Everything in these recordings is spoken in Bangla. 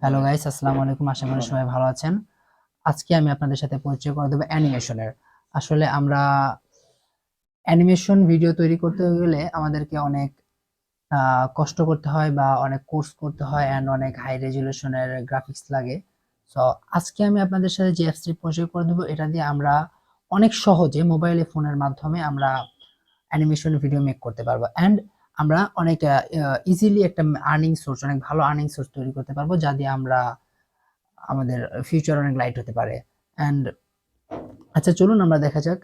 হ্যালো গাইস, আসসালামু আলাইকুম। আশা করি সবাই ভালো আছেন। আজকে আমি আপনাদের সাথে পরিচয় করে দেবো অ্যানিমেশনের। আসলে আমরা অ্যানিমেশন ভিডিও তৈরি করতে গেলে আমাদেরকে অনেক কষ্ট করতে হয় বা অনেক কোর্স করতে হয় এন্ড অনেক হাই রেজুলেশনের গ্রাফিক্স লাগে। সো আজকে আমি আপনাদের সাথে যে অ্যাপসটি পরিচয় করে দেবো, এটা দিয়ে আমরা অনেক সহজে মোবাইলে ফোনের মাধ্যমে আমরা অ্যানিমেশন ভিডিও মেক করতে পারবো এন্ড আমরা অনেক ইজিলি একটা আর্নিং সোর্স, অনেক ভালো আর্নিং সোর্স তৈরি করতে পারবো, যা দিয়ে আমরা আমাদের ফিউচার অনেক লাইট হতে পারে। এন্ড আচ্ছা, চলুন আমরা দেখা যাক।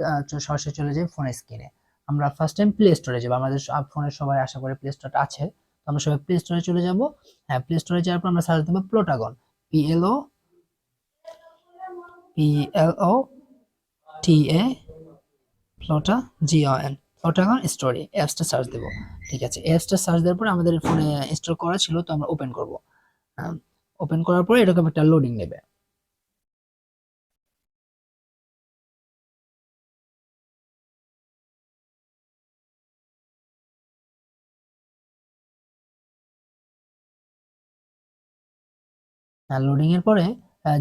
সরাসরি চলে যাই ফোন স্ক্রিনে। আমরা ফার্স্ট টাইম প্লে স্টোরে যাবো। আমাদের ফোনের সবাই আশা করি প্লে স্টোরটা আছে, তো আমরা সবাই প্লে স্টোরে চলে যাব। হ্যাঁ, প্লে স্টোরে যাওয়ার পর আমরা সার্চ দেবো প্লোটাগন, PLOTA প্লোটা GON, প্লোটাগন স্টোরি অ্যাপসটা সার্চ দেবো। ঠিক আছে, অ্যাপসটা সার্চ দেওয়ার পর আমাদের ফোনে ইনস্টল করা ছিল, তো আমরা ওপেন করব। ওপেন করার পরে এরকম একটা লোডিং নেবে। লোডিং এর পরে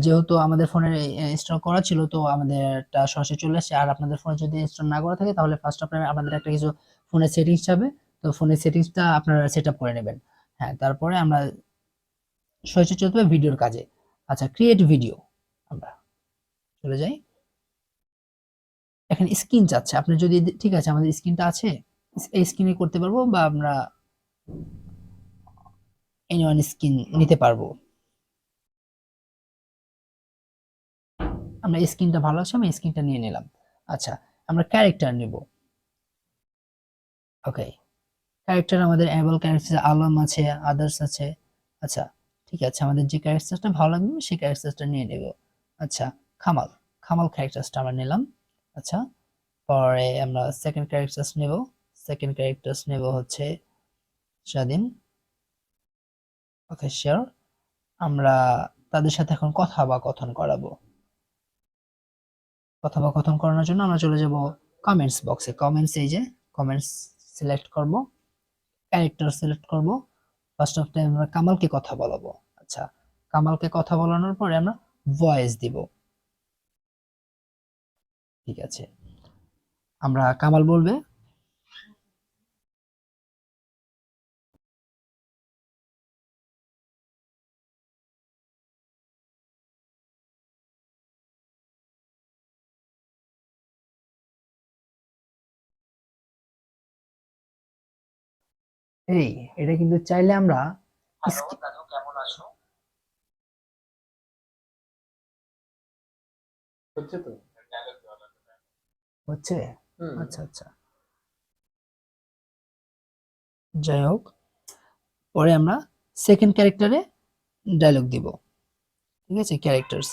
যেহেতু আমাদের ফোনে ইনস্টল করা ছিল, তো আমাদেরটা সরাসরি চলে আসছে। আর আপনাদের ফোনে যদি ইনস্টল না করা থাকে, তাহলে ফার্স্ট আপনাদের একটা কিছু ফোনের সেটিংস যাবে, তো ফোনের সেটিংসটা আপনারা সেট আপ করে নেবেন। হ্যাঁ, তারপরে আমরা সরাসরি চলতে হবে ভিডিওর কাজে। আচ্ছা, ক্রিয়েট ভিডিও আমরা চলে যাই। এখানে স্ক্রিন চাচ্ছে, আপনি যদি, ঠিক আছে আমাদের স্ক্রিনটা আছে, এই স্ক্রিনে করতে পারবো, বা আমরা এনি ওয়ান স্ক্রিন নিতে পারবো। আমরা স্ক্রিনটা ভালো আছে, আমি স্ক্রিনটা নিয়ে নিলাম। আচ্ছা, আমরা ক্যারেক্টার নিব। ওকে, ক্যারেক্টার আমাদের অ্যাভেল ক্যারেক্টার আলম আছে, আদার্স আছে। আচ্ছা, ঠিক আছে, আমাদের যে ক্যারেক্টারটা ভালো লাগবে সেই ক্যারেক্টারটা নিয়ে নেব। আচ্ছা, কামাল, কামাল ক্যারেক্টারটা আমরা নিলাম। আচ্ছা, পরে আমরা সেকেন্ড ক্যারেক্টার নেব। সেকেন্ড ক্যারেক্টার নেব হচ্ছে স্বাধীন। ওকে, শিওর। আমরা তাদের সাথে এখন কথা বা কথন করাবো। কথা বা কথন করানোর জন্য আমরা চলে যাব কমেন্টস বক্সে। কমেন্টস, এই যে কমেন্টস সিলেক্ট করব, ক্যারেক্টার সিলেক্ট করব। ফার্স্ট অফ টাইম আমরা কামালকে কথা বলাবো। আচ্ছা, কামালকে কথা বলানোর পরে আমরা ভয়েস দিব। ঠিক আছে, আমরা কামাল বলবে, এই, এটা কিন্তু চাইলে আমরা কেমন আছো হচ্ছে তো, হচ্ছে। আচ্ছা আচ্ছা, যাই হোক, পরে আমরা সেকেন্ড ক্যারেক্টারে ডায়লগ দিব। ঠিক আছে, ক্যারেক্টারস